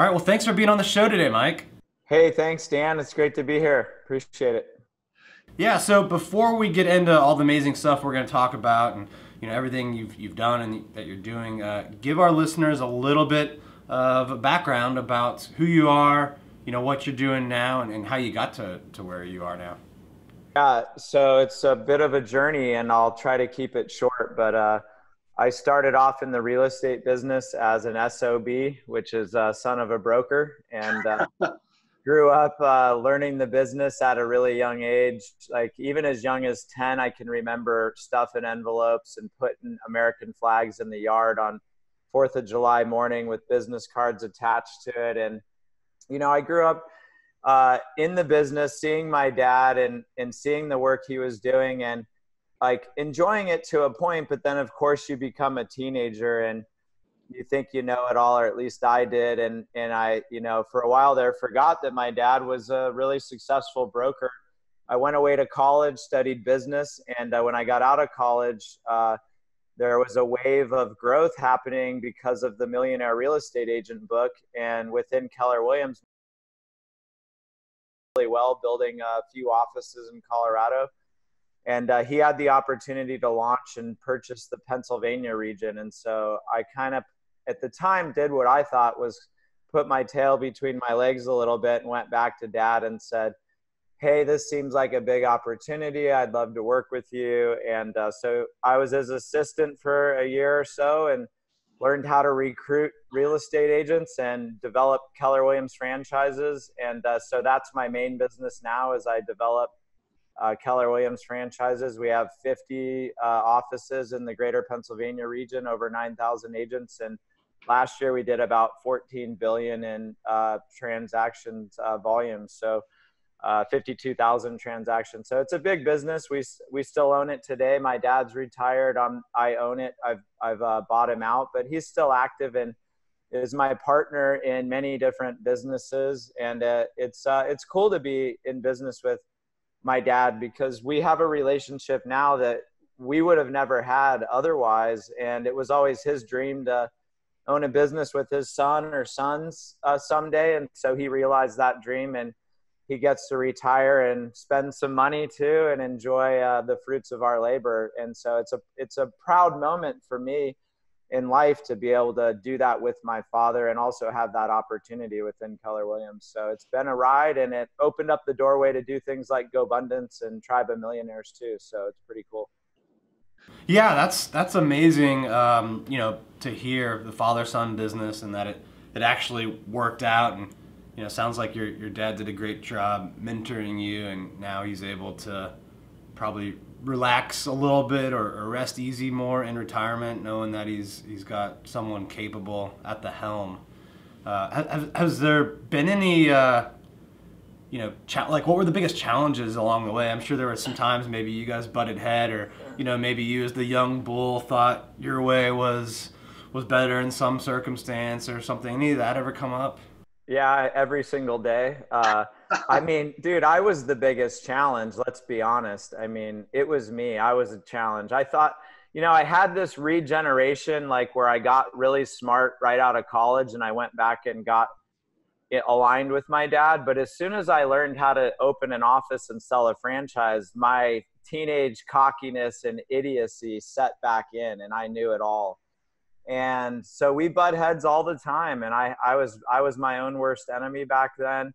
All right, well, thanks for being on the show today, Mike. Hey, thanks, Dan. It's great to be here. Appreciate it. Yeah, so before we get into all the amazing stuff we're going to talk about and everything you've done and that you're doing, give our listeners a little bit of a background about who you are, what you're doing now, and how you got to where you are now. Yeah, so it's a bit of a journey, and I'll try to keep it short. But I started off in the real estate business as an SOB, which is son of a broker, and grew up learning the business at a really young age. Like even as young as 10, I can remember stuffing envelopes and putting American flags in the yard on 4th of July morning with business cards attached to it. And, I grew up in the business, seeing my dad and seeing the work he was doing and like enjoying it to a point. But then, of course, you become a teenager and you think you know it all, or at least I did. And I, for a while there, forgot that my dad was a really successful broker. I went away to college, studied business. And when I got out of college, there was a wave of growth happening because of the Millionaire Real Estate Agent book. And within Keller Williams, really well, building a few offices in Colorado. And he had the opportunity to launch and purchase the Pennsylvania region. And so I kind of, at the time, did what I thought was put my tail between my legs a little bit and went back to dad and said, hey, this seems like a big opportunity. I'd love to work with you. And so I was his assistant for a year or so and learned how to recruit real estate agents and develop Keller Williams franchises. And so that's my main business now, is I develop Keller Williams franchises. We have 50 offices in the greater Pennsylvania region, over 9,000 agents. And last year we did about 14 billion in transactions volume. So 52,000 transactions. So it's a big business. We still own it today. My dad's retired. I own it. I've bought him out, but he's still active and is my partner in many different businesses. And it's cool to be in business with my dad because we have a relationship now that we would have never had otherwise. And it was always his dream to own a business with his son or sons someday. And so he realized that dream and he gets to retire and spend some money too and enjoy the fruits of our labor. And so it's a proud moment for me in life to be able to do that with my father and also have that opportunity within Keller Williams. So it's been a ride, and it opened up the doorway to do things like Gobundance and Tribe of Millionaires too. So it's pretty cool. Yeah, that's amazing. To hear the father-son business and that it actually worked out, and sounds like your dad did a great job mentoring you, and now he's able to probably relax a little bit or rest easy more in retirement, knowing that he's got someone capable at the helm. Has there been any like what were the biggest challenges along the way? I'm sure there were some times maybe you guys butted head, or maybe you as the young bull thought your way was better in some circumstance or something. Any of that ever come up? Yeah, every single day. I mean, dude, I was the biggest challenge. Let's be honest. I mean, it was me. I was a challenge. I thought, I had this regeneration, like where I got really smart right out of college and I went back and got it aligned with my dad. But as soon as I learned how to open an office and sell a franchise, my teenage cockiness and idiocy set back in, and I knew it all. And so we butt heads all the time. And I was my own worst enemy back then.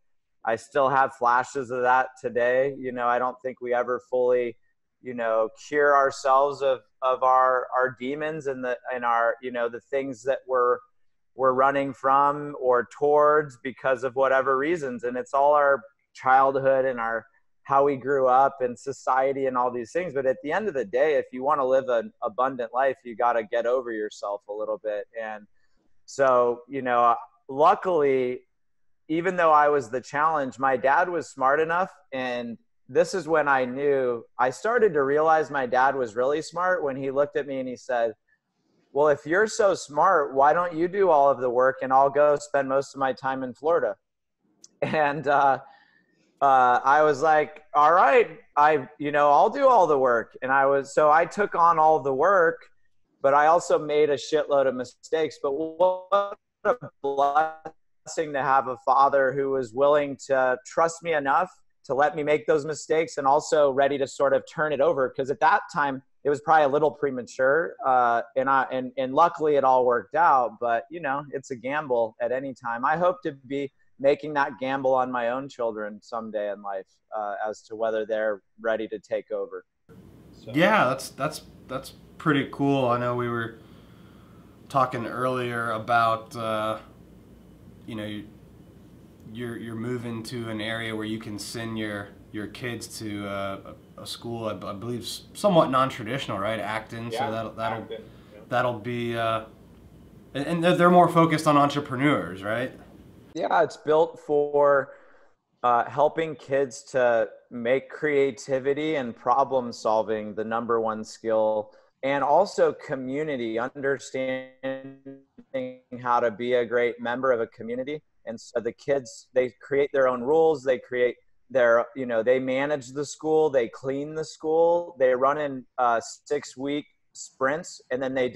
I still have flashes of that today. I don't think we ever fully, cure ourselves of our demons and our, the things that we're running from or towards because of whatever reasons. And it's all our childhood and how we grew up and society and all these things. But at the end of the day, if you want to live an abundant life, you got to get over yourself a little bit. And so, luckily, even though I was the challenge, my dad was smart enough. And this is when I started to realize my dad was really smart when he looked at me and he said, well, if you're so smart, why don't you do all of the work and I'll go spend most of my time in Florida? And, I was like, all right, I'll do all the work. And so I took on all the work, but I also made a shitload of mistakes. But what a blessing blessing to have a father who was willing to trust me enough to let me make those mistakes, and also ready to sort of turn it over. Because at that time, it was probably a little premature, and luckily it all worked out. But, you know, it's a gamble at any time. I hope to be making that gamble on my own children someday in life, as to whether they're ready to take over. So. Yeah, that's pretty cool. I know we were talking earlier about, you know, you're moving to an area where you can send your kids to a school, I believe, somewhat non-traditional, right? Acton. Yeah, so that'll be, and they're more focused on entrepreneurs, right? Yeah, it's built for helping kids to make creativity and problem solving the number one skill, and also community, understanding how to be a great member of a community. And so the kids, they create their own rules. They create their, you know, they manage the school, they clean the school, they run in 6-week sprints, and then they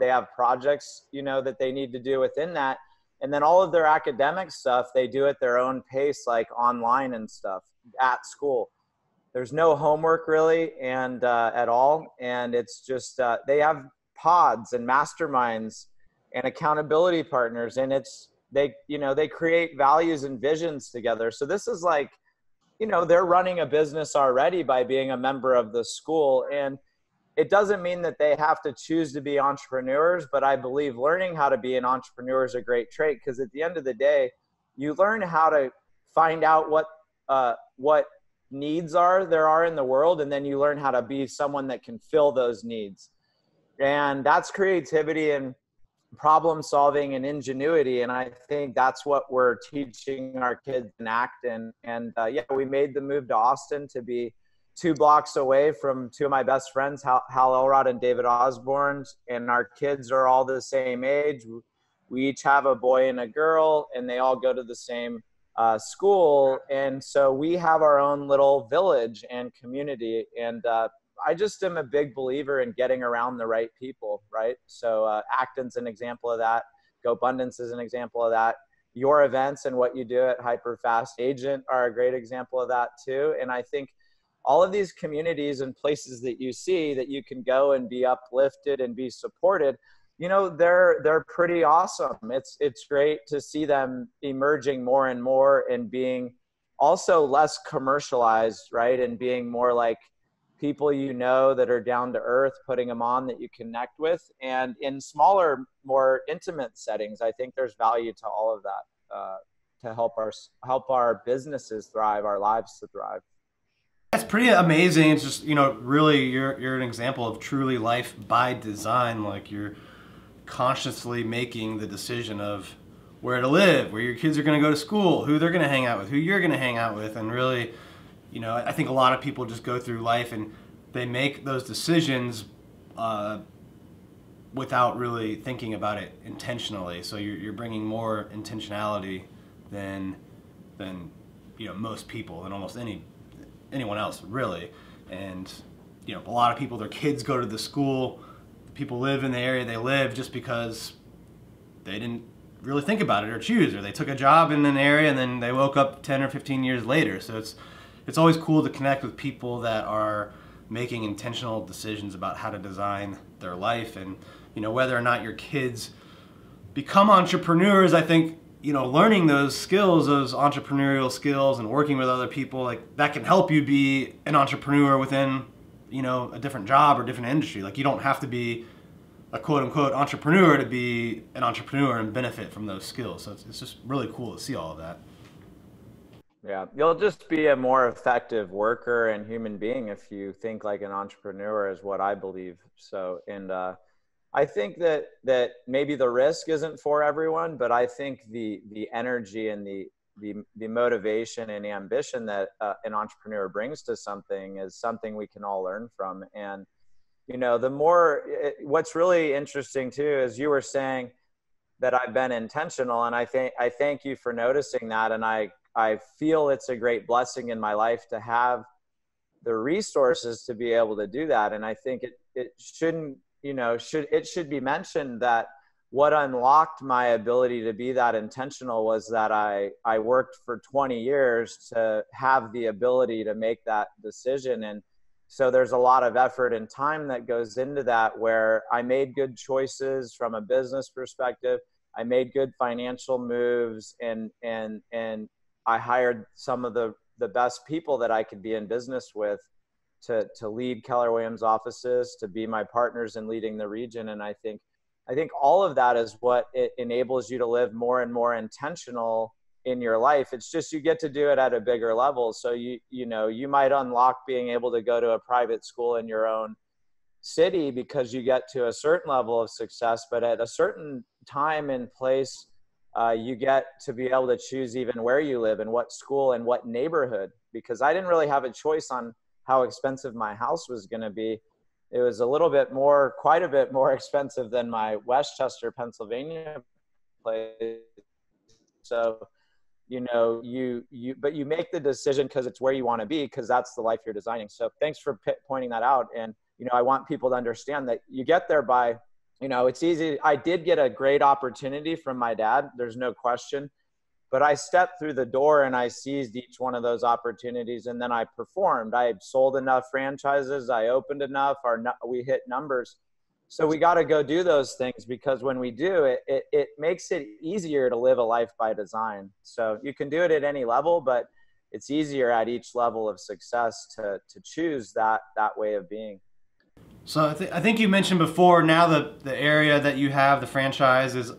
have projects, you know, that they need to do within that. And then all of their academic stuff, they do at their own pace, like online and stuff at school. There's no homework really, and at all. And it's just, they have pods and masterminds and accountability partners, and they create values and visions together. So this is like, you know, they're running a business already by being a member of the school. And it doesn't mean that they have to choose to be entrepreneurs, but I believe learning how to be an entrepreneur is a great trait, because at the end of the day, you learn how to find out what needs there are in the world, and then you learn how to be someone that can fill those needs. And that's creativity and problem solving and ingenuity. And I think that's what we're teaching our kids in Acton. And yeah, we made the move to Austin to be 2 blocks away from 2 of my best friends, Hal Elrod and David Osborne. And our kids are all the same age. We each have a boy and a girl, and they all go to the same school. And so we have our own little village and community. And I just am a big believer in getting around the right people, right? So Acton's an example of that. Gobundance is an example of that. Your events and what you do at HyperFast Agent are a great example of that too. And I think all of these communities and places that you see that you can go and be uplifted and be supported, you know, they're pretty awesome. It's great to see them emerging more and more and being also less commercialized, right? And being more like people, you know, that are down to earth, putting them on that you connect with. And in smaller, more intimate settings, I think there's value to all of that, to help our businesses thrive, our lives to thrive. That's pretty amazing. It's just, you know, really you're an example of truly life by design. Like, you're consciously making the decision of where to live, where your kids are going to go to school, who they're going to hang out with, who you're going to hang out with. And really, you know, I think a lot of people just go through life and they make those decisions without really thinking about it intentionally. So you're bringing more intentionality than you know, most people, than almost anyone else really. And you know, a lot of people, their kids go to the school, people live in the area they live just because they didn't really think about it or choose, or they took a job in an area and then they woke up 10 or 15 years later. So it's always cool to connect with people that are making intentional decisions about how to design their life. And you know, whether or not your kids become entrepreneurs, I think, you know, learning those skills, those entrepreneurial skills, and working with other people, like, that can help you be an entrepreneur within, you know, a different job or different industry. Like, you don't have to be a quote-unquote entrepreneur to be an entrepreneur and benefit from those skills. So it's just really cool to see all of that. Yeah, you'll just be a more effective worker and human being if you think like an entrepreneur, is what I believe. So, and I think that maybe the risk isn't for everyone, but I think the energy and the motivation and ambition that an entrepreneur brings to something is something we can all learn from. And you know, what's really interesting too is you were saying that I've been intentional, and I thank you for noticing that. And I feel it's a great blessing in my life to have the resources to be able to do that. And I think it shouldn't, you know, it should be mentioned that what unlocked my ability to be that intentional was that I worked for 20 years to have the ability to make that decision. And so there's a lot of effort and time that goes into that, where I made good choices from a business perspective. I made good financial moves, and I hired some of the best people that I could be in business with to lead Keller Williams offices, to be my partners in leading the region. And I think all of that is what it enables you to live more and more intentional in your life. It's just, you get to do it at a bigger level. So you might unlock being able to go to a private school in your own city because you get to a certain level of success, but at a certain time and place, you get to be able to choose even where you live and what school and what neighborhood, because I didn't really have a choice on how expensive my house was going to be. It was quite a bit more expensive than my Westchester, Pennsylvania place. So, but you make the decision because it's where you want to be, because that's the life you're designing. So thanks for pointing that out. And, I want people to understand that you get there by, it's easy. I did get a great opportunity from my dad. There's no question. But I stepped through the door and I seized each one of those opportunities, and then I performed. I sold enough franchises. I opened enough. We hit numbers. So we got to go do those things, because when we do, it makes it easier to live a life by design. So you can do it at any level, but it's easier at each level of success to choose that way of being. So I think you mentioned before, now the area that you have, the franchise is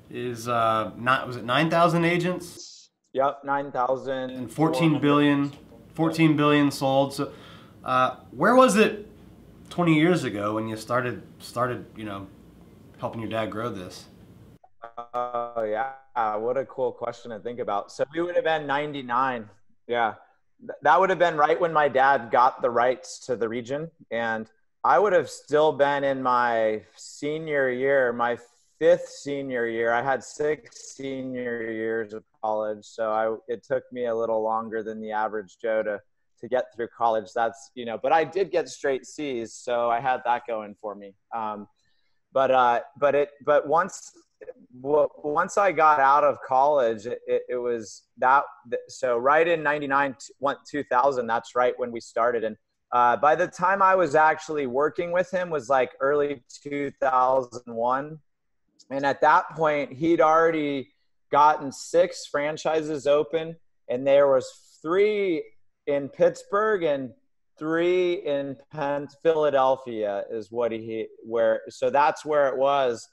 was it 9,000 agents? Yep, 9,000. And 14 billion sold. So where was it 20 years ago when you started helping your dad grow this? Oh yeah, what a cool question to think about. So we would have been 99. Yeah, that would have been right when my dad got the rights to the region, and I would have still been in my senior year, my 5th senior year. I had 6 senior years of college, so it took me a little longer than the average Joe to get through college. That's, but I did get straight C's, so I had that going for me. But once I got out of college, it was that. So right in 99, 2000, that's right when we started. And by the time I was actually working with him was like early 2001. And at that point, he'd already gotten 6 franchises open, and there was 3 in Pittsburgh and 3 in Philadelphia is so that's where it was,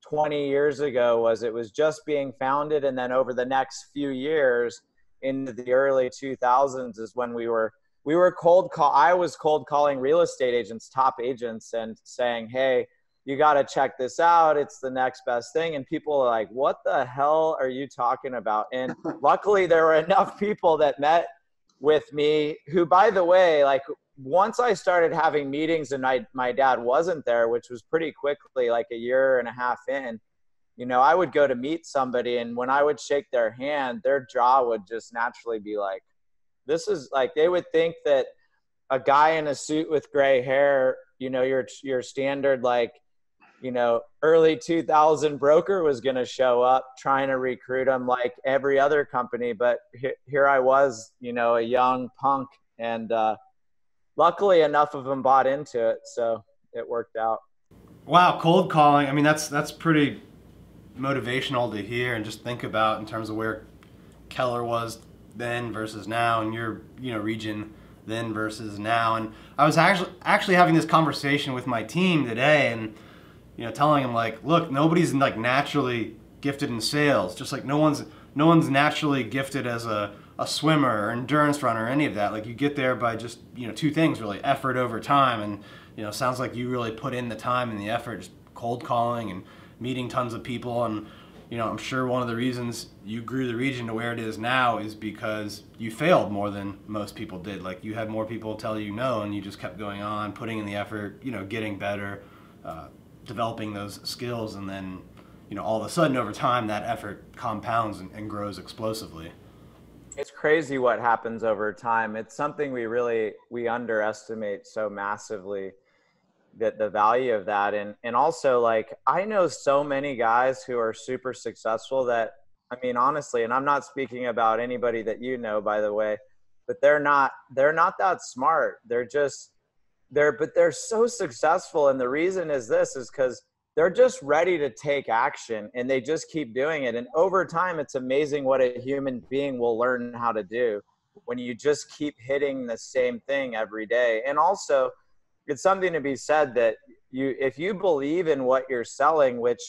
20 years ago. It was just being founded. And then over the next few years into the early 2000s is when I was cold calling real estate agents, top agents, and saying, hey, you got to check this out. It's the next best thing. And people are like, what the hell are you talking about? And luckily there were enough people that met with me who, by the way, like once I started having meetings and my dad wasn't there, which was pretty quickly, like a year and a half in, I would go to meet somebody, and when I would shake their hand, their jaw would just naturally be like, this is like, they would think that a guy in a suit with gray hair, your standard, like, early 2000 broker was going to show up trying to recruit them like every other company. But here I was, a young punk, and luckily enough of them bought into it. So it worked out. Wow. Cold calling. I mean, that's pretty motivational to hear, and just think about in terms of where Keller was then versus now, and your, region then versus now. And I was actually having this conversation with my team today, and telling them, like, look, nobody's like naturally gifted in sales, just like no one's naturally gifted as a swimmer or endurance runner or any of that. Like, you get there by just 2 things really: effort over time. And sounds like you really put in the time and the effort, just cold calling and meeting tons of people. And I'm sure one of the reasons you grew the region to where it is now is because you failed more than most people did. Like, you had more people tell you no, and you just kept going on, putting in the effort, getting better, developing those skills, and then all of a sudden over time that effort compounds and grows explosively. It's crazy what happens over time. It's something we underestimate so massively. the value of that. And also, like, I know so many guys who are super successful that, I mean, honestly, and I'm not speaking about anybody that you know, by the way, but they're not that smart. But they're so successful. And the reason is because they're just ready to take action, and they just keep doing it. And over time, it's amazing what a human being will learn how to do when you just keep hitting the same thing every day. And also, it's something to be said that if you believe in what you're selling, which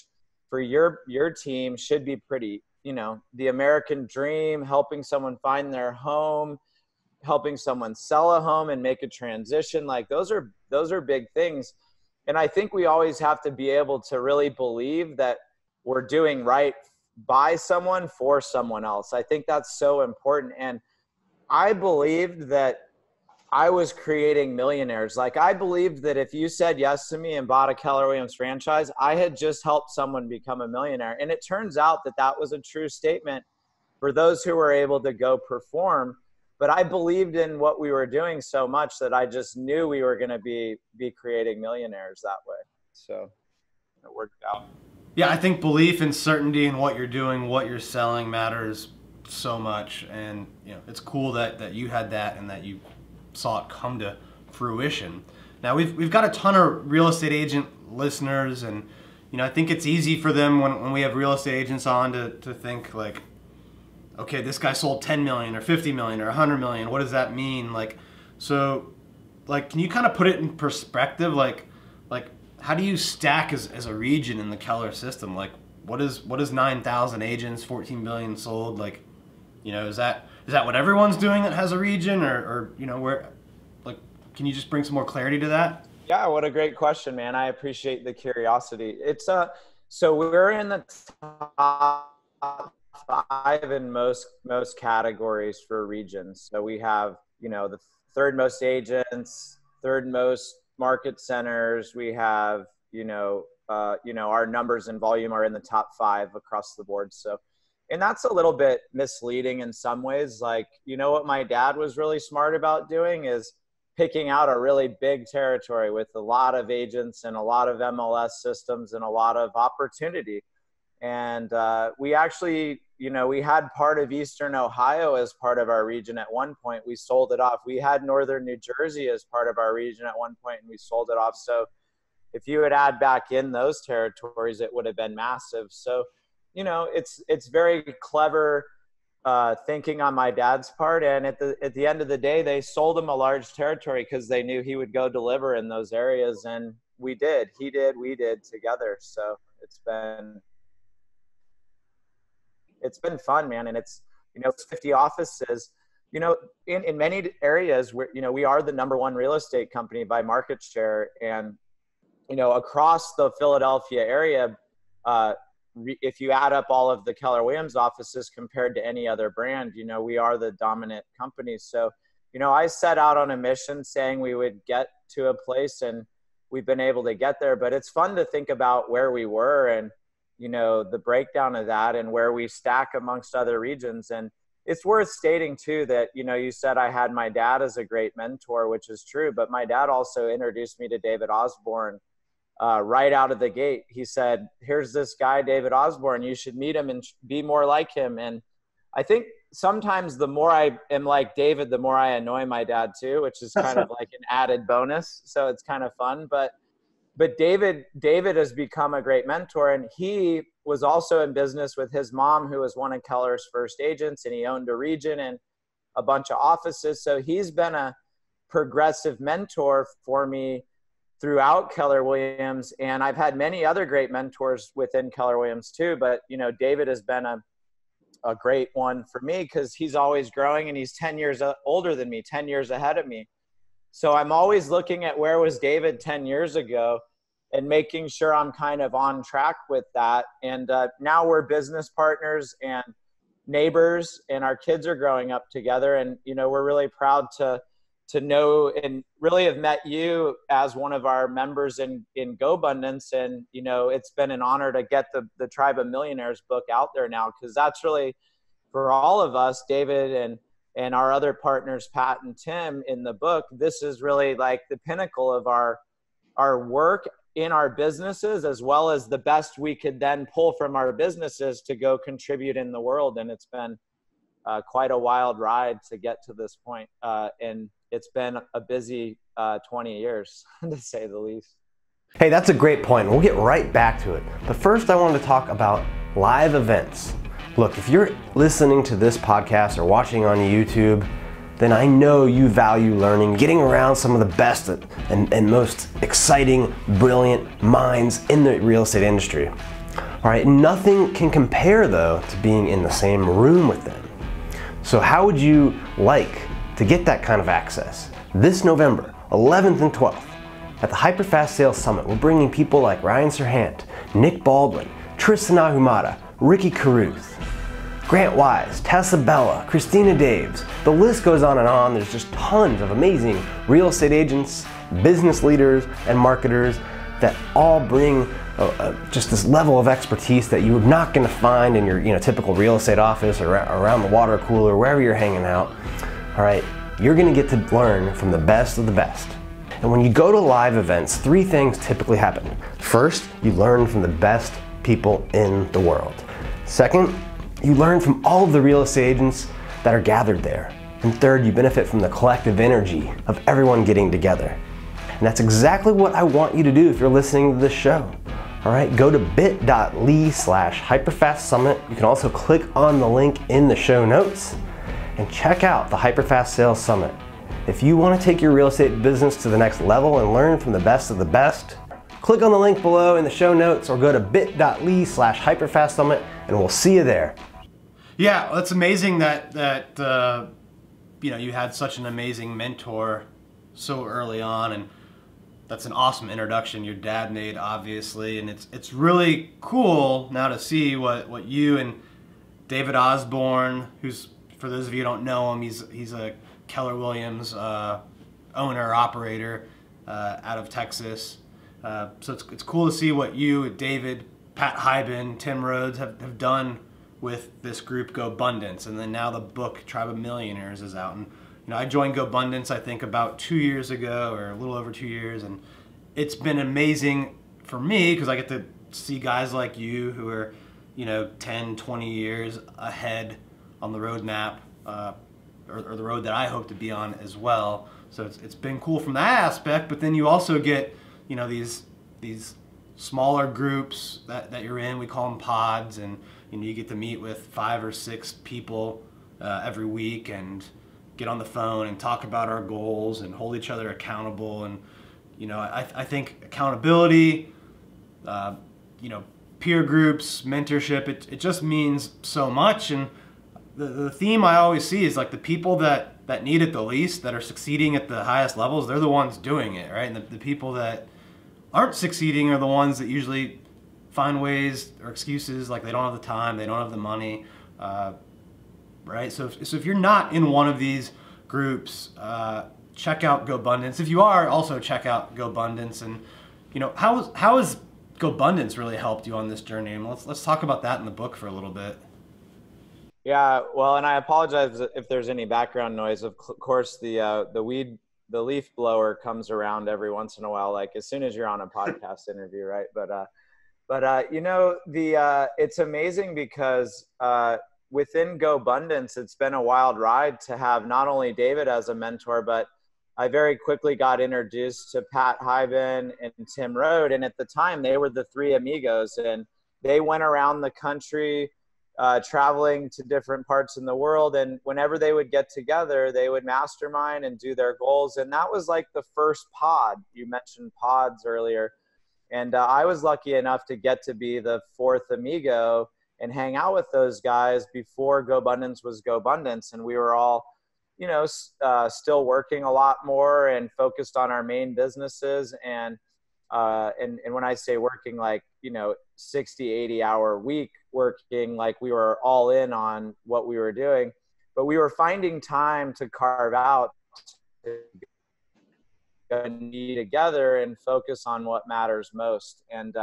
for your team should be pretty, the American dream, helping someone find their home, helping someone sell a home and make a transition, like those are big things. And I think we always have to be able to really believe that we're doing right by someone for someone else. I think that's so important. And I believed that I was creating millionaires. Like, I believed that if you said yes to me and bought a Keller Williams franchise, I had just helped someone become a millionaire. And it turns out that that was a true statement for those who were able to go perform. But I believed in what we were doing so much that I just knew we were going to be creating millionaires that way. So it worked out. Yeah, I think belief and certainty in what you're doing, what you're selling matters so much. And it's cool that you had that and that you saw it come to fruition. Now we've got a ton of real estate agent listeners, and I think it's easy for them when we have real estate agents on to think like, okay, this guy sold 10 million or 50 million or 100 million. What does that mean? So can you kind of put it in perspective? Like how do you stack as a region in the Keller system? Like what is 9,000 agents, 14 billion sold? Like, is that what everyone's doing that has a region, or where, like, can you just bring some more clarity to that? Yeah, what a great question, man. I appreciate the curiosity. It's so we're in the top 5 in most categories for regions. So we have, the third most agents, third most market centers. We have, our numbers and volume are in the top 5 across the board. So, and that's a little bit misleading in some ways. Like, what my dad was really smart about doing is picking out a really big territory with a lot of agents and a lot of MLS systems and a lot of opportunity. And we actually, we had part of Eastern Ohio as part of our region at one point. We sold it off. We had Northern New Jersey as part of our region at one point, and we sold it off. So if you would add back in those territories, it would have been massive. So, it's very clever thinking on my dad's part. And at the end of the day, they sold him a large territory because they knew he would go deliver in those areas. And we did. He did. We did together. So it's been fun, man. And it's 50 offices. In many areas where we are the #1 real estate company by market share. And across the Philadelphia area, if you add up all of the Keller Williams offices compared to any other brand, we are the dominant company. So, I set out on a mission saying we would get to a place, and we've been able to get there. But it's fun to think about where we were and, the breakdown of that and where we stack amongst other regions. And it's worth stating too that, you said I had my dad as a great mentor, which is true, but my dad also introduced me to David Osborne. Right out of the gate, he said, here's this guy, David Osborne, you should meet him and be more like him. And I think sometimes the more I am like David, the more I annoy my dad too, which is kind of like an added bonus. So it's kind of fun. But David has become a great mentor, and he was also in business with his mom, who was one of Keller's first agents, and he owned a region and a bunch of offices. So he's been a progressive mentor for me throughout Keller Williams. And I've had many other great mentors within Keller Williams too. But, David has been a great one for me because he's always growing, and he's 10 years older than me, 10 years ahead of me. So I'm always looking at where was David 10 years ago and making sure I'm kind of on track with that. And now we're business partners and neighbors, and our kids are growing up together. And, we're really proud to know and really have met you as one of our members in Gobundance. And, it's been an honor to get the Tribe of Millionaires book out there now, because that's really, for all of us, David and our other partners, Pat and Tim, in the book, this is really like the pinnacle of our our work in our businesses, as well as the best we could then pull from our businesses to go contribute in the world. And it's been quite a wild ride to get to this point. And it's been a busy 20 years, to say the least. Hey, that's a great point. We'll get right back to it. But first I wanted to talk about live events. Look, if you're listening to this podcast or watching on YouTube, then I know you value learning, getting around some of the best and most exciting, brilliant minds in the real estate industry. All right, nothing can compare though to being in the same room with them. So how would you like to get that kind of access? This November, 11th and 12th, at the HyperFast Sales Summit, we're bringing people like Ryan Serhant, Nick Baldwin, Tristan Ahumada, Ricky Caruth, Grant Wise, Tessa Bella, Christina Daves. The list goes on and on. There's just tons of amazing real estate agents, business leaders, and marketers that all bring just this level of expertise that you're not going to find in your typical real estate office or around the water cooler, wherever you're hanging out. All right, you're going to get to learn from the best of the best. And when you go to live events, 3 things typically happen. First, you learn from the best people in the world. Second, you learn from all of the real estate agents that are gathered there. And third, you benefit from the collective energy of everyone getting together. And that's exactly what I want you to do if you're listening to this show. All right, go to bit.ly/HyperFast Summit. You can also click on the link in the show notes and check out the HyperFast Sales Summit. If you want to take your real estate business to the next level and learn from the best of the best, click on the link below in the show notes or go to bit.ly/HyperFast Summit and we'll see you there. Yeah, well, it's amazing that you had such an amazing mentor so early on, and that's an awesome introduction your dad made, obviously, and it's really cool now to see what you and David Osborne, who's, for those of you who don't know him, he's a Keller Williams owner operator out of Texas. So it's cool to see what you, David, Pat Hyben, Tim Rhodes have done with this group Gobundance, and then now the book Tribe of Millionaires is out. And I joined Gobundance I think about 2 years ago, or a little over 2 years, and it's been amazing for me because I get to see guys like you who are 10, 20 years ahead on the roadmap, or the road that I hope to be on as well. So it's been cool from that aspect, but then you also get these smaller groups that you're in. We call them pods, and you get to meet with 5 or 6 people every week and get on the phone and talk about our goals and hold each other accountable. And I think accountability, peer groups, mentorship, it just means so much. And the theme I always see is like the people that need it the least, that are succeeding at the highest levels, they're the ones doing it, right? And the people that aren't succeeding are the ones that usually find ways or excuses, like they don't have the time, they don't have the money, right? So if you're not in one of these groups, check out Gobundance. If you are, also check out Gobundance. And how has Gobundance really helped you on this journey? And let's talk about that in the book for a little bit. Yeah, well, and I apologize if there's any background noise. Of course, the leaf blower comes around every once in a while, like as soon as you're on a podcast interview, right? But it's amazing because within Gobundance, it's been a wild ride to have not only David as a mentor, but I very quickly got introduced to Pat Hyben and Tim Rhodes. And at the time, they were the 3 amigos, and they went around the country traveling to different parts in the world. And whenever they would get together, they would mastermind and do their goals. And that was like the first pod. You mentioned pods earlier. And I was lucky enough to get to be the 4th amigo and hang out with those guys before Gobundance was Gobundance. And we were all, still working a lot more and focused on our main businesses. And when I say working, like, 60, 80 hour week working, like we were all in on what we were doing, but we were finding time to carve out and be together and focus on what matters most. And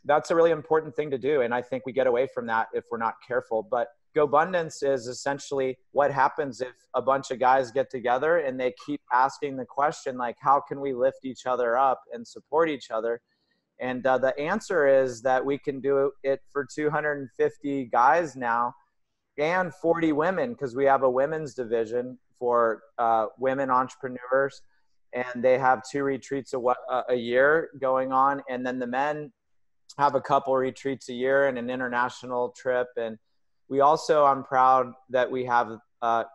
that's a really important thing to do. And I think we get away from that if we're not careful. But Gobundance is essentially what happens if a bunch of guys get together and they keep asking the question, like, how can we lift each other up and support each other? And the answer is that we can do it for 250 guys now and 40 women, because we have a women's division for women entrepreneurs, and they have 2 retreats a year going on. And then the men have a couple retreats a year and an international trip. And we also, I'm proud that we have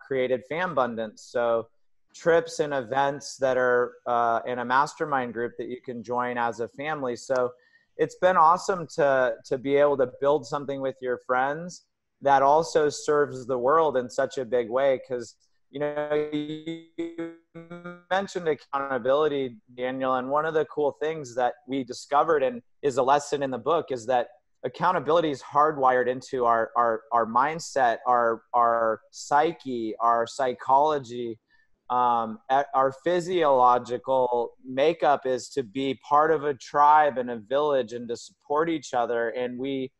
created Fambundance. So trips and events that are in a mastermind group that you can join as a family. So it's been awesome to be able to build something with your friends that also serves the world in such a big way. Because, you know, you mentioned accountability, Daniel, and one of the cool things that we discovered and is a lesson in the book is that accountability is hardwired into our mindset, our psyche, our psychology. Our physiological makeup is to be part of a tribe and a village and to support each other. And we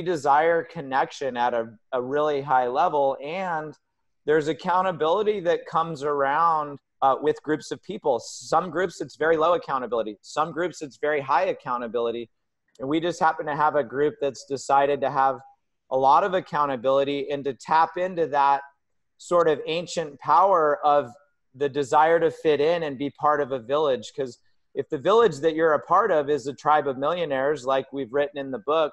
desire connection at a really high level. And there's accountability that comes around with groups of people. Some groups, it's very low accountability. Some groups, it's very high accountability. And we just happen to have a group that's decided to have a lot of accountability and to tap into that sort of ancient power of the desire to fit in and be part of a village. Because if the village that you're a part of is a tribe of millionaires, like we've written in the book,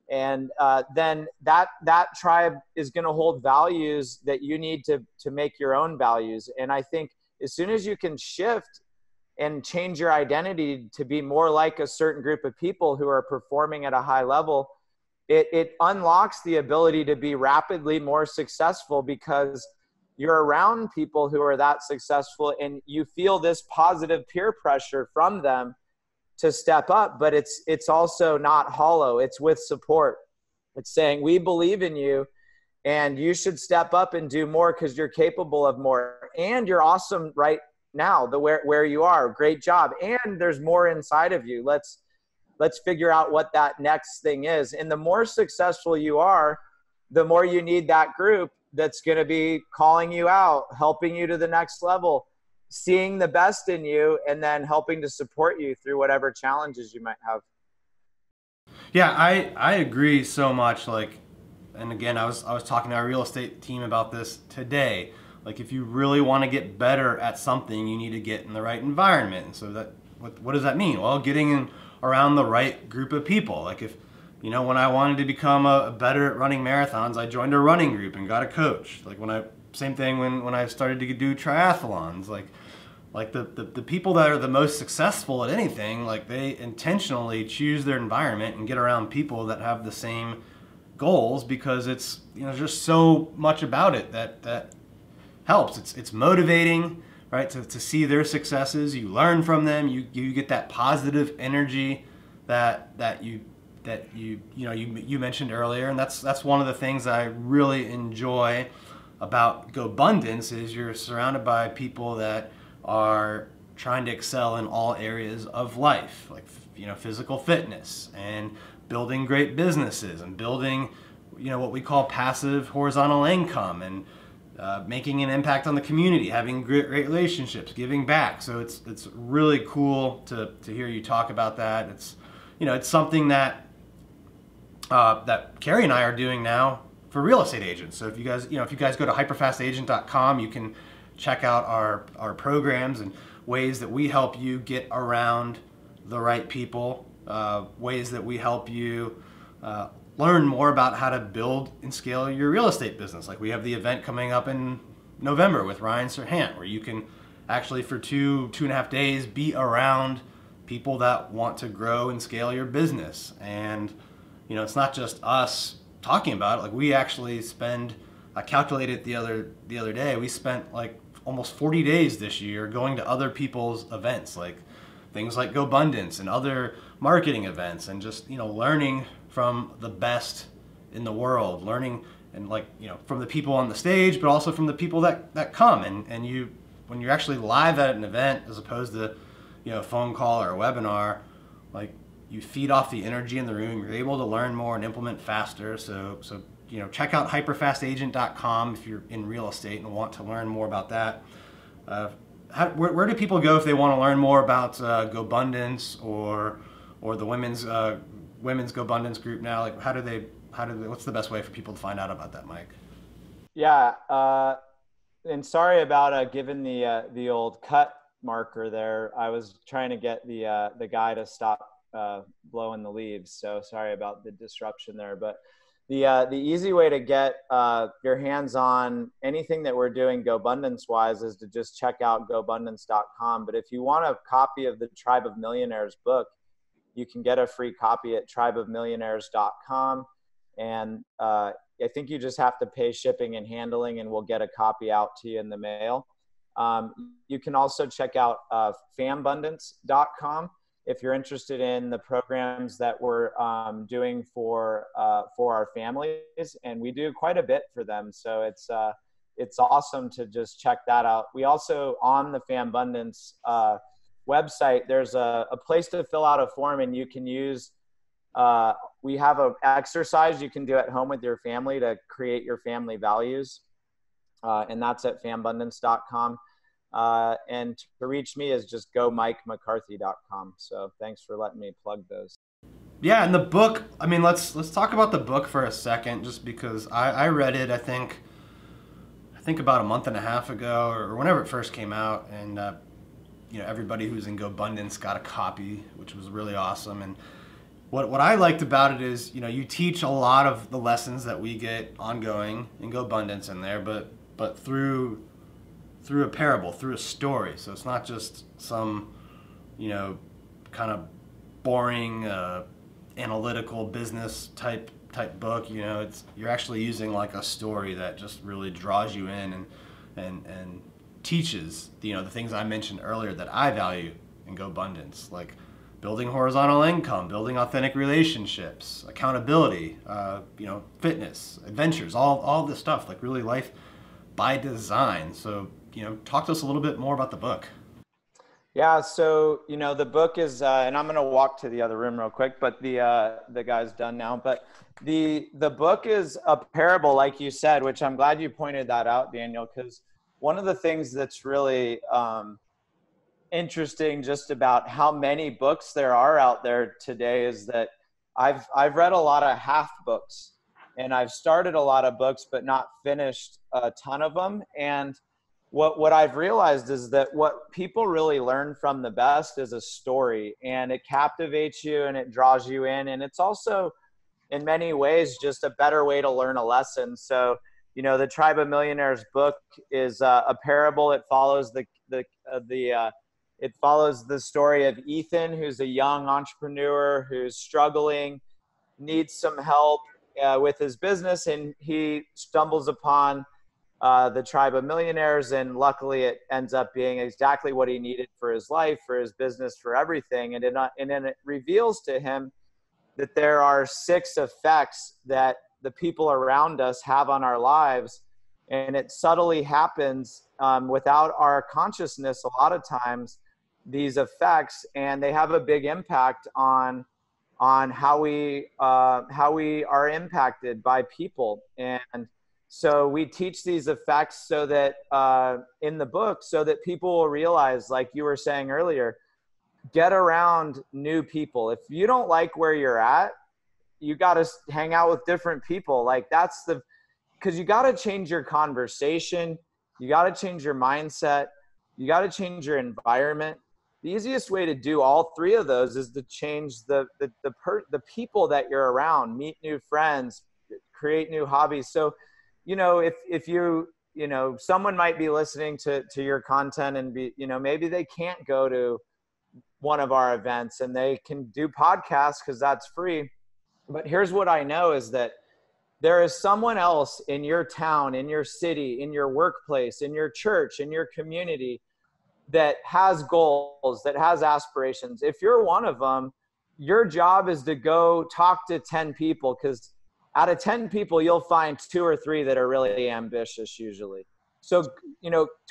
then that tribe is going to hold values that you need to make your own values. And I think as soon as you can shift and change your identity to be more like a certain group of people who are performing at a high level, it unlocks the ability to be rapidly more successful, because you're around people who are that successful and you feel this positive peer pressure from them to step up. But it's also not hollow. It's with support. It's saying, we believe in you and you should step up and do more because you're capable of more. And you're awesome right now, where you are. Great job. And there's more inside of you. Let's figure out what that next thing is. And the more successful you are, the more you need that group that's going to be calling you out, helping you to the next level, seeing the best in you, and then helping to support you through whatever challenges you might have. Yeah, I agree so much. Like, and again, I was talking to our real estate team about this today. Like, if you really want to get better at something, you need to get in the right environment. And so that, what does that mean? Well, getting in around the right group of people. Like, if, you know, when I wanted to become a better at running marathons, I joined a running group and got a coach. Like, same thing when I started to do triathlons. Like the people that are the most successful at anything, like, they intentionally choose their environment and get around people that have the same goals, because it's, you know, just so much about it that helps. It's motivating, right? To see their successes, you learn from them, you get that positive energy that you mentioned earlier. And that's one of the things I really enjoy about Gobundance is you're surrounded by people that are trying to excel in all areas of life, like, you know, physical fitness and building great businesses and building, you know, what we call passive horizontal income, and making an impact on the community, having great relationships, giving back. So it's really cool to hear you talk about that. It's, you know, it's something that Keri and I are doing now for real estate agents. So if you guys go to hyperfastagent.com, you can check out our programs and ways that we help you get around the right people, ways that we help you learn more about how to build and scale your real estate business. Like, we have the event coming up in November with Ryan Serhant, where you can actually for 2.5 days be around people that want to grow and scale your business. And, you know, it's not just us talking about it. Like, we actually spend, I calculated the other day, we spent like almost 40 days this year going to other people's events, like things like Gobundance and other marketing events, and just, you know, learning from the best in the world, learning, and, like, you know, from the people on the stage, but also from the people that come. And you, when you're actually live at an event as opposed to, you know, a phone call or a webinar, like, you feed off the energy in the room, you're able to learn more and implement faster. So check out hyperfastagent.com if you're in real estate and want to learn more about that. Where do people go if they want to learn more about Gobundance or the women's Gobundance group now? Like, what's the best way for people to find out about that, Mike? Yeah, and sorry about giving the old cut marker there. I was trying to get the guy to stop blowing the leaves, so sorry about the disruption there. But the easy way to get your hands on anything that we're doing Gobundance wise is to just check out Gobundance.com. But if you want a copy of the Tribe of Millionaires book, you can get a free copy at tribeofmillionaires.com. And I think you just have to pay shipping and handling, and we'll get a copy out to you in the mail. You can also check out fambundance.com if you're interested in the programs that we're doing for our families, and we do quite a bit for them. So it's awesome to just check that out. We also, on the Fambundance website, there's a place to fill out a form, and you can use. We have an exercise you can do at home with your family to create your family values, and that's at fambundance.com. And to reach me is just gomikemccarthy.com. So thanks for letting me plug those. Yeah, and the book, I mean, let's talk about the book for a second, just because I read it, I think about a month and a half ago, or whenever it first came out, and everybody who's in Gobundance got a copy, which was really awesome. And what I liked about it is, you teach a lot of the lessons that we get ongoing in Gobundance in there, but through a parable, through a story. So it's not just some, kind of boring analytical business type book. You're actually using like a story that just really draws you in and teaches the things I mentioned earlier that I value in Gobundance, like building horizontal income, building authentic relationships, accountability, fitness, adventures, all this stuff, like really life by design. So talk to us a little bit more about the book. Yeah, so the book is, and I'm going to walk to the other room real quick, but the guy's done now. But the book is a parable, like you said, which I'm glad you pointed that out, Daniel, because one of the things that's really interesting just about how many books there are out there today is that I've read a lot of half books, and I've started a lot of books, but not finished a ton of them. And what I've realized is that what people really learn from the best is a story, and it captivates you and it draws you in. And it's also in many ways just a better way to learn a lesson. So, the Tribe of Millionaires book is a parable. It follows it follows the story of Ethan, who's a young entrepreneur who's struggling, needs some help with his business, and he stumbles upon the Tribe of Millionaires, and luckily it ends up being exactly what he needed for his life, for his business, for everything. And then it reveals to him that there are 6 effects that the people around us have on our lives, and it subtly happens without our consciousness a lot of times, these effects, and they have a big impact on how we are impacted by people. And so we teach these effects so that in the book, so that people will realize, like you were saying earlier, get around new people. If you don't like where you're at, you got to hang out with different people. Like because you got to change your conversation. You got to change your mindset. You got to change your environment. The easiest way to do all 3 of those is to change the people that you're around, meet new friends, create new hobbies. So, if you, someone might be listening to your content and be, maybe they can't go to one of our events and they can do podcasts because that's free. But here's what I know is that there is someone else in your town, in your city, in your workplace, in your church, in your community that has goals, that has aspirations. If you're one of them, your job is to go talk to 10 people, because out of 10 people, you'll find 2 or 3 that are really ambitious usually. So,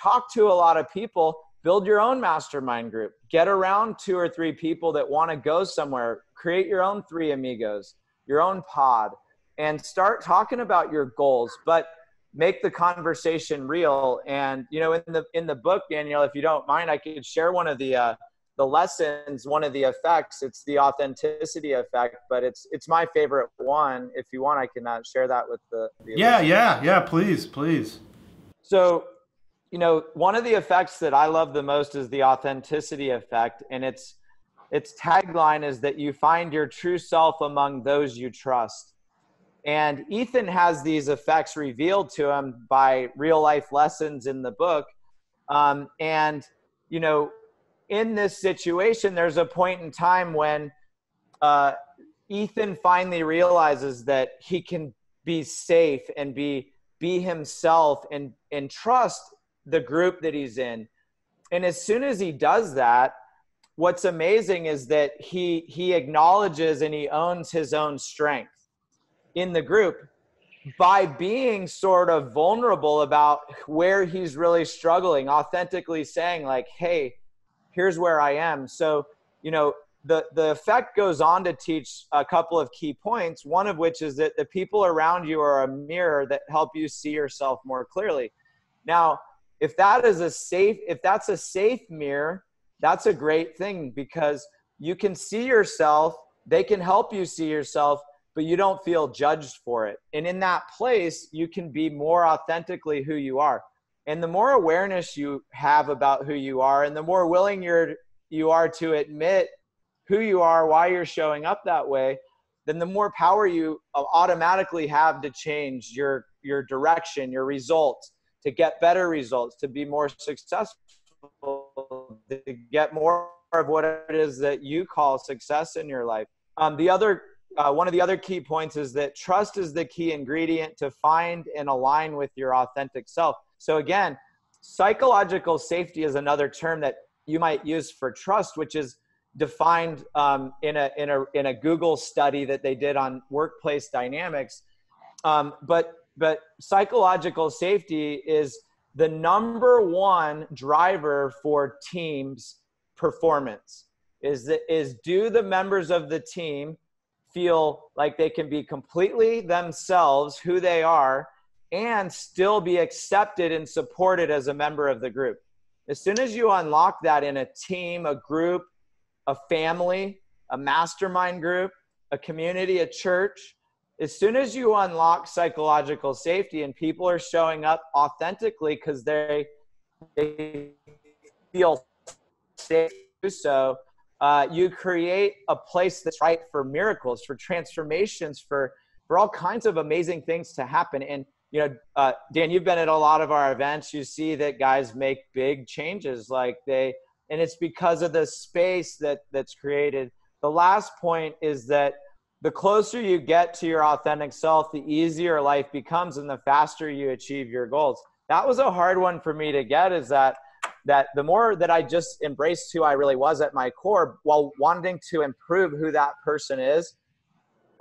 talk to a lot of people, build your own mastermind group, get around 2 or 3 people that want to go somewhere, create your own 3 amigos, your own pod, and start talking about your goals, but make the conversation real. And, you know, in the book, Danielle, if you don't mind, I could share one of the lessons, one of the effects. It's the authenticity effect, but it's my favorite one. If you want, I can share that with the yeah, please. So, you know, one of the effects that I love the most is the authenticity effect, and its tagline is that you find your true self among those you trust. And Ethan has these effects revealed to him by real life lessons in the book. And, you know, in this situation, there's a point in time when Ethan finally realizes that he can be safe and be himself and trust the group that he's in. And as soon as he does that, what's amazing is that he acknowledges and he owns his own strength in the group by being sort of vulnerable about where he's really struggling, authentically saying like, hey, here's where I am. So, you know, the effect goes on to teach a couple of key points, one of which is that the people around you are a mirror that help you see yourself more clearly. Now, if that's a safe mirror, that's a great thing, because you can see yourself, they can help you see yourself, but you don't feel judged for it. And in that place, you can be more authentically who you are. And the more awareness you have about who you are, and the more willing you are to admit who you are, why you're showing up that way, then the more power you automatically have to change your direction, your results, to get better results, to be more successful, to get more of what it is that you call success in your life. One of the other key points is that trust is the key ingredient to find and align with your authentic self. So again, psychological safety is another term that you might use for trust, which is defined in a Google study that they did on workplace dynamics. But psychological safety is the number one driver for teams' performance. Is do the members of the team feel like they can be completely themselves, who they are, and still be accepted and supported as a member of the group? As soon as you unlock that in a team, a group, a family, a mastermind group, a community, a church, as soon as you unlock psychological safety and people are showing up authentically because they feel safe to do so, you create a place that's right for miracles, for transformations, for all kinds of amazing things to happen. And, you know, Dan, you've been at a lot of our events. You see that guys make big changes and it's because of the space that's created. The last point is that the closer you get to your authentic self, the easier life becomes and the faster you achieve your goals. That was a hard one for me to get, is that the more that I just embraced who I really was at my core while wanting to improve who that person is,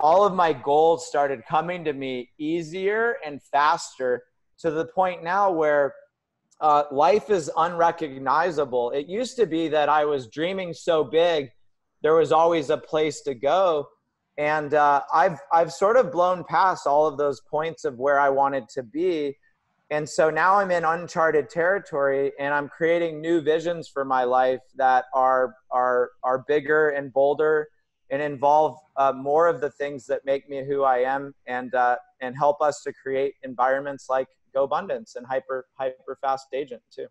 all of my goals started coming to me easier and faster, to the point now where life is unrecognizable. It used to be that I was dreaming so big, there was always a place to go. And I've sort of blown past all of those points of where I wanted to be. And so now I'm in uncharted territory, and I'm creating new visions for my life that are bigger and bolder and involve more of the things that make me who I am, and help us to create environments like Gobundance and HyperFast Agent too.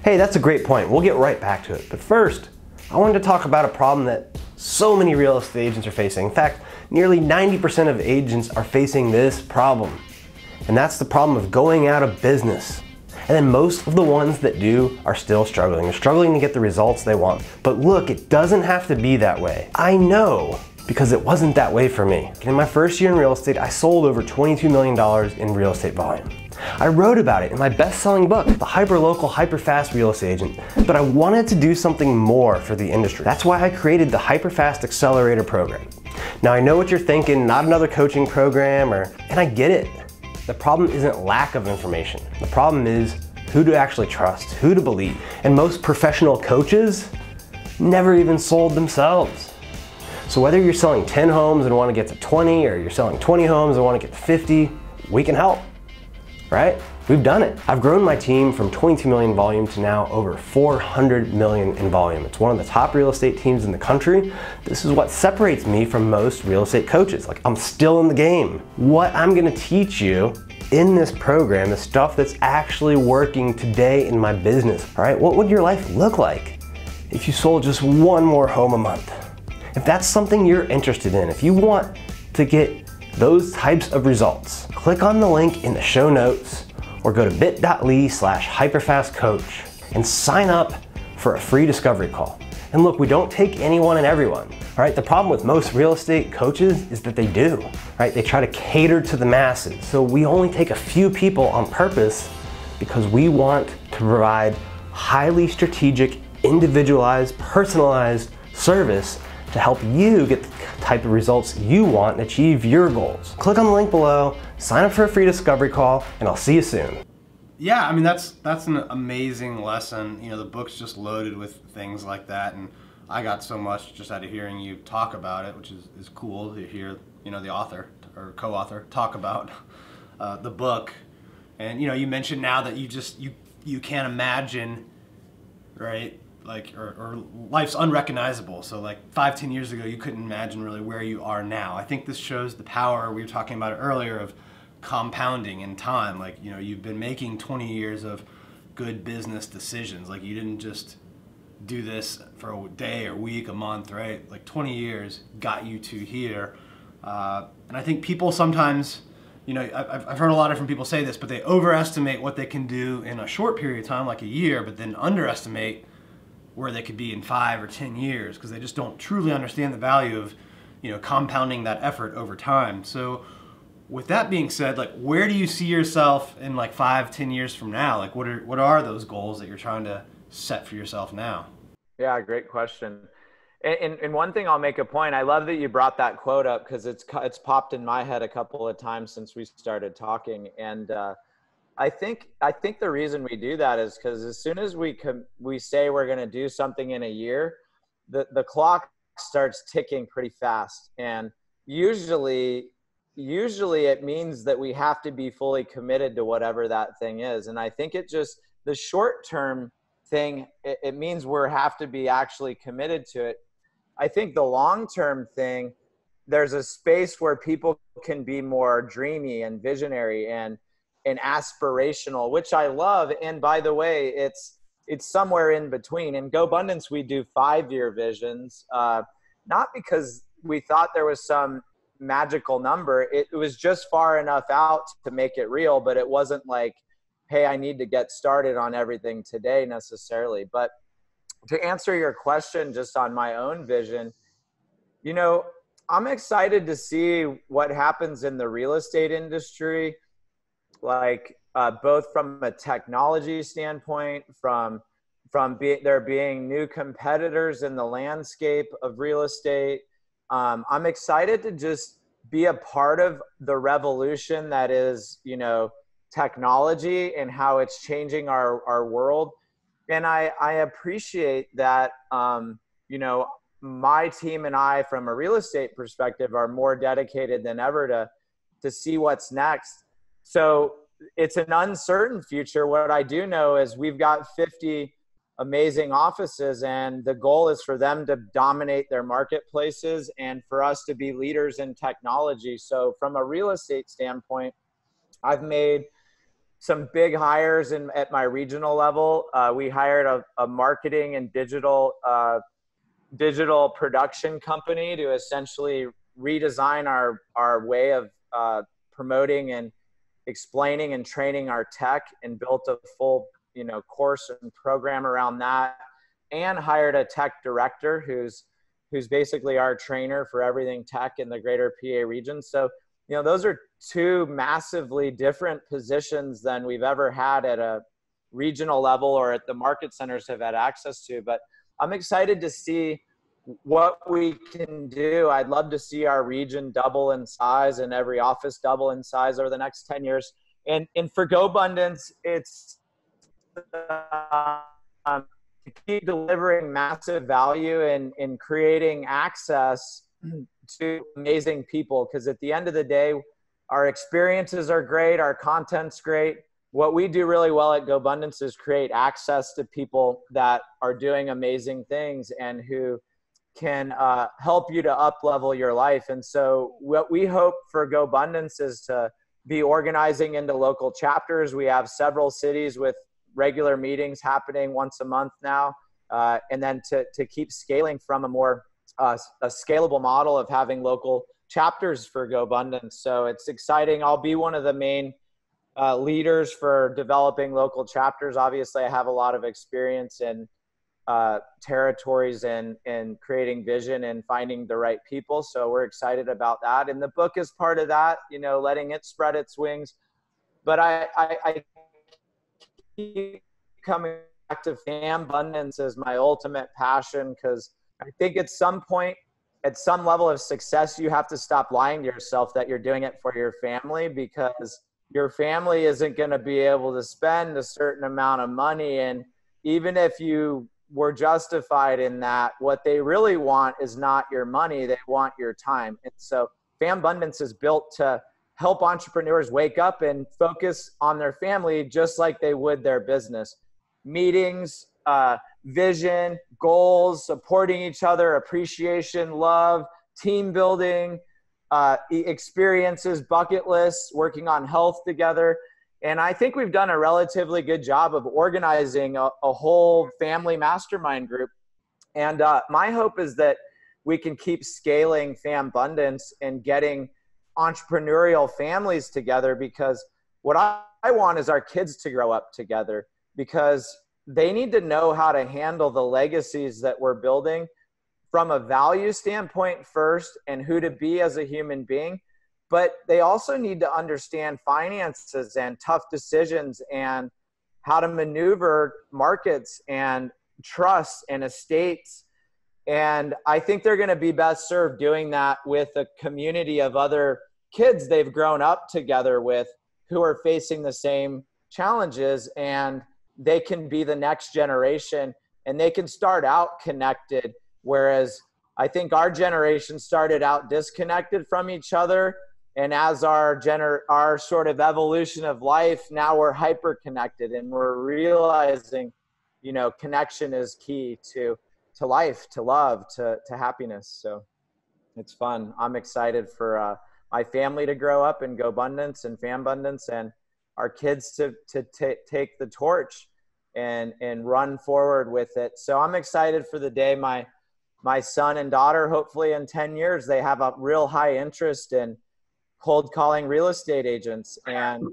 Hey, that's a great point. We'll get right back to it. But first, I wanted to talk about a problem that so many real estate agents are facing. In fact, nearly 90% of agents are facing this problem. And that's the problem of going out of business. And then most of the ones that do are still struggling. They're struggling to get the results they want. But look, it doesn't have to be that way. I know, because it wasn't that way for me. In my first year in real estate, I sold over $22 million in real estate volume. I wrote about it in my best-selling book, The Hyperlocal HyperFast Real Estate Agent, but I wanted to do something more for the industry. That's why I created the HyperFast Accelerator program. Now I know what you're thinking, not another coaching program, and I get it. The problem isn't lack of information. The problem is who to actually trust, who to believe. And most professional coaches never even sold themselves. So whether you're selling 10 homes and want to get to 20, or you're selling 20 homes and want to get to 50, we can help, right? We've done it. I've grown my team from 22 million volume to now over 400 million in volume. It's one of the top real estate teams in the country. This is what separates me from most real estate coaches. Like, I'm still in the game. What I'm gonna teach you in this program is stuff that's actually working today in my business, all right? What would your life look like if you sold just one more home a month? If that's something you're interested in, if you want to get those types of results, click on the link in the show notes or go to bit.ly/hyperfastcoach and sign up for a free discovery call. And look, we don't take anyone and everyone, all right? The problem with most real estate coaches is that they do, right? They try to cater to the masses. So we only take a few people on purpose because we want to provide highly strategic, individualized, personalized service to help you get the type of results you want and achieve your goals. Click on the link below, sign up for a free discovery call, and I'll see you soon. Yeah, I mean, that's an amazing lesson. You know, the book's just loaded with things like that, and I got so much just out of hearing you talk about it, which is cool to hear, you know, the author or co-author talk about the book. And, you know, you mentioned now that you can't imagine, right? Like, or life's unrecognizable. So like 5-10 years ago, you couldn't imagine really where you are now. I think this shows the power, we were talking about it earlier, of compounding in time. Like, you know, you've been making 20 years of good business decisions. Like, you didn't just do this for a day or week, a month, right? Like 20 years got you to here. And I think people sometimes, you know, I've heard a lot of different people say this, but they overestimate what they can do in a short period of time, like a year, but then underestimate where they could be in 5 or 10 years because they just don't truly understand the value of, you know, compounding that effort over time. So with that being said, like, where do you see yourself in like 5-10 years from now? Like, what are those goals that you're trying to set for yourself now? Yeah, great question. And one thing I'll make a point, I love that you brought that quote up because it's popped in my head a couple of times since we started talking. And I think the reason we do that is because as soon as we say we're going to do something in a year, the clock starts ticking pretty fast. And usually it means that we have to be fully committed to whatever that thing is. And I think the short term thing, it means we have to be actually committed to it. I think the long term thing, there's a space where people can be more dreamy and visionary and aspirational, which I love. And by the way, it's somewhere in between. In Gobundance, we do 5-year visions, not because we thought there was some magical number. It was just far enough out to make it real, but it wasn't like, hey, I need to get started on everything today necessarily. But to answer your question just on my own vision, you know, I'm excited to see what happens in the real estate industry, like both from a technology standpoint, from there being new competitors in the landscape of real estate. I'm excited to just be a part of the revolution that is, you know, technology and how it's changing our world. And I appreciate that, you know, my team and I, from a real estate perspective, are more dedicated than ever to see what's next. So it's an uncertain future. What I do know is we've got 50 amazing offices, and the goal is for them to dominate their marketplaces and for us to be leaders in technology. So from a real estate standpoint, I've made some big hires at my regional level. We hired a marketing and digital production company to essentially redesign our way of promoting and explaining and training our tech, and built a full, you know, course and program around that, and hired a tech director who's basically our trainer for everything tech in the greater PA region. So, you know, those are two massively different positions than we've ever had at a regional level or at the market centers have had access to. But I'm excited to see what we can do. I'd love to see our region double in size and every office double in size over the next 10 years. And for Gobundance, it's to keep delivering massive value in creating access to amazing people, because at the end of the day, our experiences are great, our content's great. What we do really well at Gobundance is create access to people that are doing amazing things and who can help you to up-level your life. And so what we hope for Gobundance is to be organizing into local chapters. We have several cities with regular meetings happening once a month now. And then to keep scaling from a more a scalable model of having local chapters for Gobundance. So it's exciting. I'll be one of the main leaders for developing local chapters. Obviously, I have a lot of experience in territories and creating vision and finding the right people. So we're excited about that. And the book is part of that, you know, letting it spread its wings. But I keep coming back to Gobundance as my ultimate passion, because I think at some point, at some level of success, you have to stop lying to yourself that you're doing it for your family, because your family isn't going to be able to spend a certain amount of money. And even if you were justified in that, what they really want is not your money, they want your time. And so Gobundance is built to help entrepreneurs wake up and focus on their family just like they would their business. Meetings, vision, goals, supporting each other, appreciation, love, team building, experiences, bucket lists, working on health together. And I think we've done a relatively good job of organizing a whole family mastermind group. And my hope is that we can keep scaling Gobundance and getting entrepreneurial families together, because what I want is our kids to grow up together, because they need to know how to handle the legacies that we're building from a value standpoint first, and who to be as a human being. But they also need to understand finances and tough decisions and how to maneuver markets and trusts and estates. And I think they're going to be best served doing that with a community of other kids they've grown up together with, who are facing the same challenges, and they can be the next generation and they can start out connected. Whereas I think our generation started out disconnected from each other. And as our sort of evolution of life, now we're hyper connected, and we're realizing, you know, connection is key to life, to love, to happiness. So it's fun. I'm excited for my family to grow up in Gobundance and Gobundance, and our kids to take the torch and run forward with it. So I'm excited for the day my son and daughter, hopefully in 10 years, they have a real high interest in cold calling real estate agents and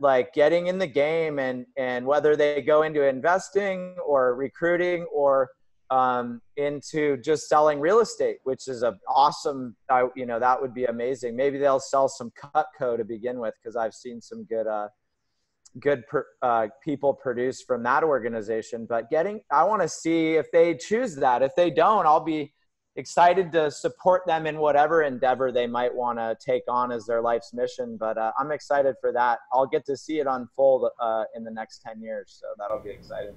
like getting in the game, and whether they go into investing or recruiting or into just selling real estate, which is a awesome, you know, that would be amazing. Maybe they'll sell some Cutco to begin with, because I've seen some good people produce from that organization. But I want to see if they choose that. If they don't, I'll be excited to support them in whatever endeavor they might want to take on as their life's mission. But I'm excited for that. I'll get to see it unfold in the next 10 years. So that'll be exciting.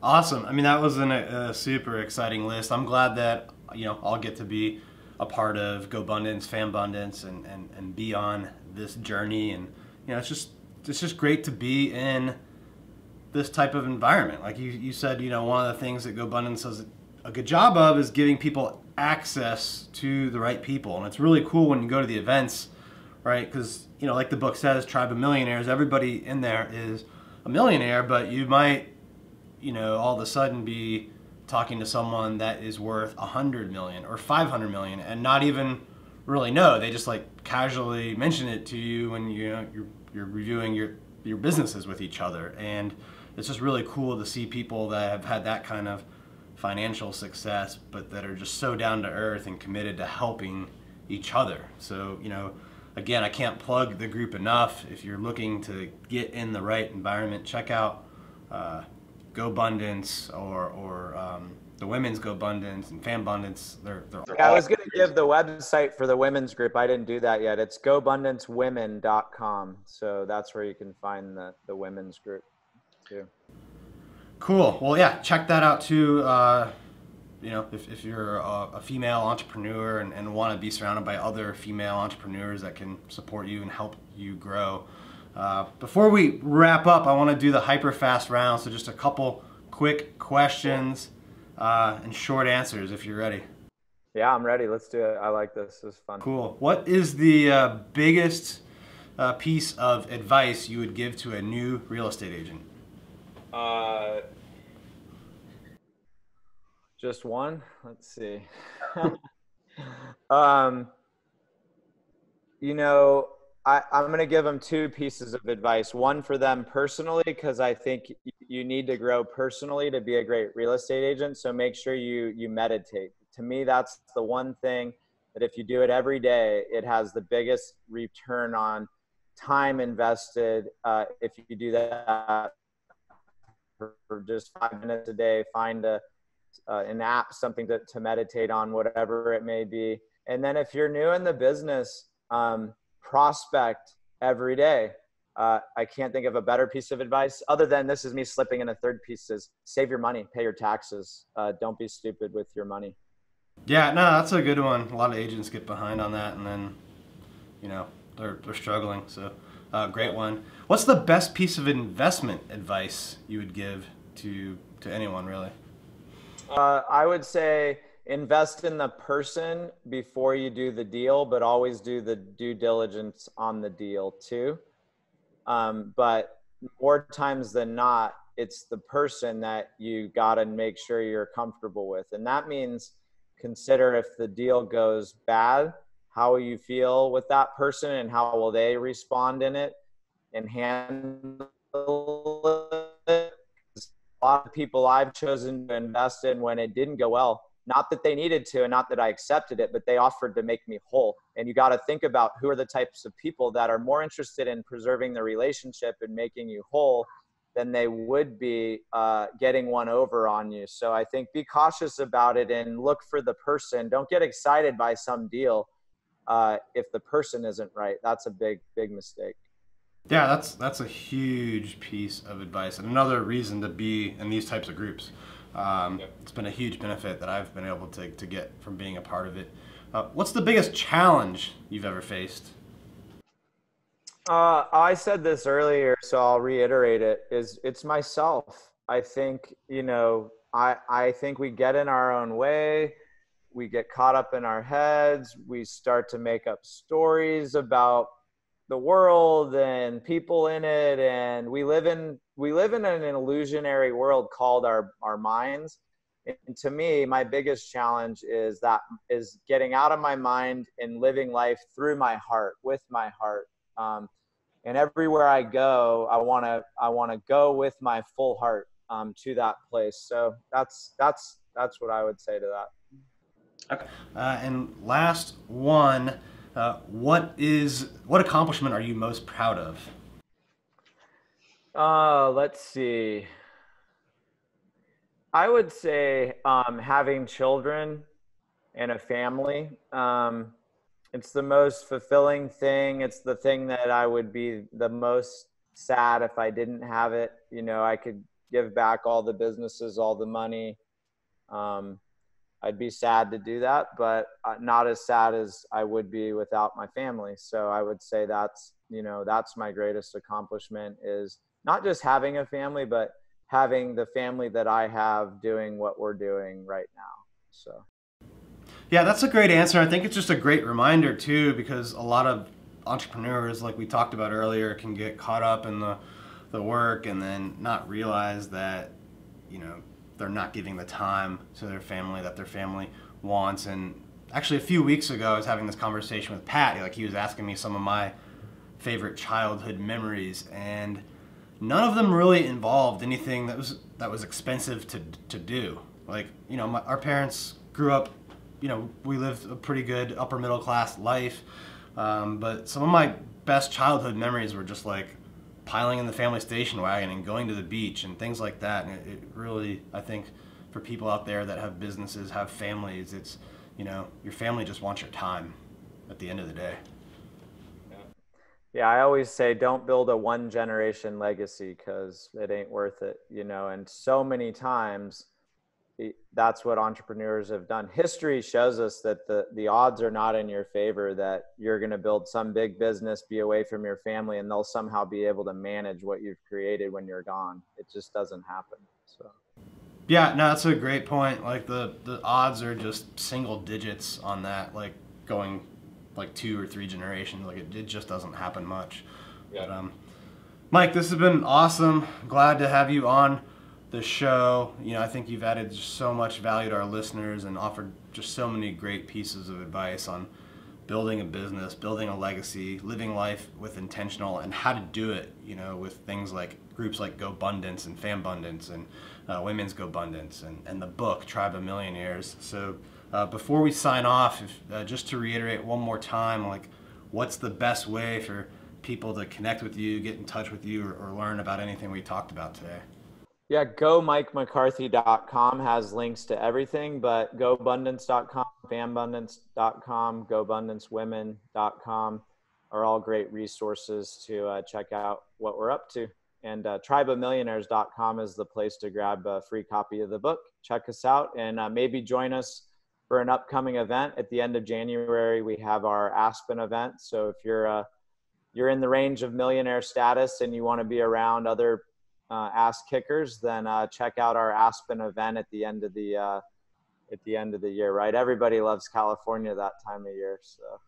Awesome. I mean, that was a super exciting list. I'm glad that, you know, I'll get to be a part of Gobundance, Gobundance, and be on this journey. And, you know, it's just great to be in this type of environment. Like you said, you know, one of the things that Gobundance does a good job of is giving people access to the right people. And it's really cool when you go to the events, right? Because, you know, like the book says, Tribe of Millionaires, everybody in there is a millionaire, but you might, you know, all of a sudden be talking to someone that is worth 100 million or 500 million and not even really know. They just like casually mention it to you when you're reviewing your businesses with each other. And it's just really cool to see people that have had that kind of financial success, but that are just so down to earth and committed to helping each other. So, you know, again, I can't plug the group enough. If you're looking to get in the right environment, check out Gobundance or the women's Gobundance and Gobundance. They're I was going to give the website for the women's group. I didn't do that yet. It's gobundancewomen.com. So that's where you can find the women's group too. Cool. Well, yeah, check that out too. you know, if you're a female entrepreneur and want to be surrounded by other female entrepreneurs that can support you and help you grow. Before we wrap up, I want to do the hyper-fast round, so just a couple quick questions and short answers if you're ready. Yeah, I'm ready. Let's do it. I like this. This is fun. Cool. What is the biggest piece of advice you would give to a new real estate agent? Just one? Let's see. You know, I'm going to give them two pieces of advice. One for them personally, because I think you need to grow personally to be a great real estate agent. So make sure you meditate. To me, that's the one thing that if you do it every day, it has the biggest return on time invested. If you do that for just 5 minutes a day, find an app, something to meditate on, whatever it may be. And then if you're new in the business, prospect every day. I can't think of a better piece of advice other than, this is me slipping in a third piece, is save your money, pay your taxes. Don't be stupid with your money. Yeah, no, that's a good one. A lot of agents get behind on that, and then, you know, they're struggling. So, great one. What's the best piece of investment advice you would give to anyone, really? I would say invest in the person before you do the deal, but always do the due diligence on the deal too. But more times than not, it's the person that you got to make sure you're comfortable with. And that means consider, if the deal goes bad, how will you feel with that person and how will they respond in it and handle it. A lot of people I've chosen to invest in when it didn't go well, not that they needed to and not that I accepted it, but they offered to make me whole. And you got to think about who are the types of people that are more interested in preserving the relationship and making you whole than they would be getting one over on you. So I think be cautious about it and look for the person. Don't get excited by some deal if the person isn't right. That's a big mistake. Yeah, that's a huge piece of advice, and another reason to be in these types of groups. It's been a huge benefit that I've been able to get from being a part of it. What's the biggest challenge you've ever faced? I said this earlier, so I'll reiterate it, it's myself. I think, I think we get in our own way. We get caught up in our heads. We start to make up stories about the world and people in it. And we live in an illusionary world called our minds. And to me, my biggest challenge is getting out of my mind and living life through my heart, with my heart. And everywhere I go, I want to go with my full heart to that place. So that's what I would say to that. Okay. And last one, what accomplishment are you most proud of? Let's see. I would say having children and a family. It's the most fulfilling thing. It's the thing that I would be the most sad if I didn't have it. I could give back all the businesses, all the money. I'd be sad to do that, but not as sad as I would be without my family. So I would say that's my greatest accomplishment, is not just having a family, but having the family that I have doing what we're doing right now. So. Yeah, that's a great answer. I think it's just a great reminder too, because a lot of entrepreneurs, like we talked about earlier, can get caught up in the work and then not realize that, they're not giving the time to their family that their family wants. And actually a few weeks ago, I was having this conversation with Pat. Like, he was asking me some of my favorite childhood memories, and none of them really involved anything that was expensive to do. Like, our parents grew up, we lived a pretty good upper middle class life, but some of my best childhood memories were just like piling in the family station wagon and going to the beach and things like that. And it really, I think, for people out there that have businesses, have families, it's, your family just wants your time at the end of the day. Yeah, I always say don't build a one generation legacy, because it ain't worth it, and so many times that's what entrepreneurs have done. History shows us that the odds are not in your favor, that you're going to build some big business, be away from your family, and they'll somehow be able to manage what you've created when you're gone. It just doesn't happen. So. Yeah, no, that's a great point. Like the odds are just single digits on that, like going like 2 or 3 generations. Like it just doesn't happen much. Yeah. But, Mike, this has been awesome. Glad to have you on the show. I think you've added so much value to our listeners and offered just so many great pieces of advice on building a business, building a legacy, living life with intentional, and how to do it, with things like groups like Gobundance and Fambundance and Women's Gobundance and the book Tribe of Millionaires. So before we sign off, just to reiterate one more time, like what's the best way for people to connect with you, get in touch with you, or learn about anything we talked about today? Yeah, GoMikeMcCarthy.com has links to everything, but Gobundance.com, Fambundance.com, GobundanceWomen.com are all great resources to check out what we're up to. And tribeofmillionaires.com is the place to grab a free copy of the book. Check us out and maybe join us for an upcoming event. At the end of January, we have our Aspen event. So if you're in the range of millionaire status and you want to be around other ass kickers, then check out our Aspen event at the end of the year, right? Everybody loves California that time of year. So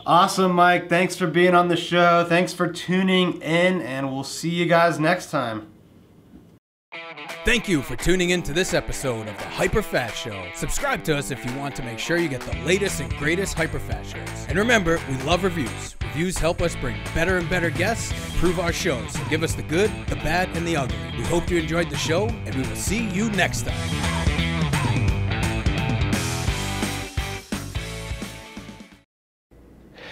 awesome, Mike. Thanks for being on the show. Thanks for tuning in, and we'll see you guys next time. Thank you for tuning in to this episode of the HyperFast Show. Subscribe to us if you want to make sure you get the latest and greatest HyperFast shows. And remember, we love reviews. Reviews help us bring better and better guests and improve our shows. So give us the good, the bad, and the ugly. We hope you enjoyed the show, and we will see you next time.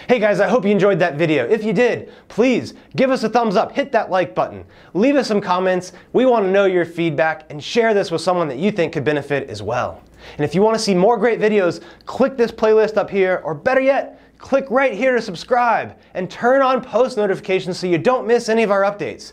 Hey guys, I hope you enjoyed that video. If you did, please give us a thumbs up, hit that like button, leave us some comments. We want to know your feedback, and share this with someone that you think could benefit as well. And if you want to see more great videos, click this playlist up here, or better yet, click right here to subscribe and turn on post notifications so you don't miss any of our updates.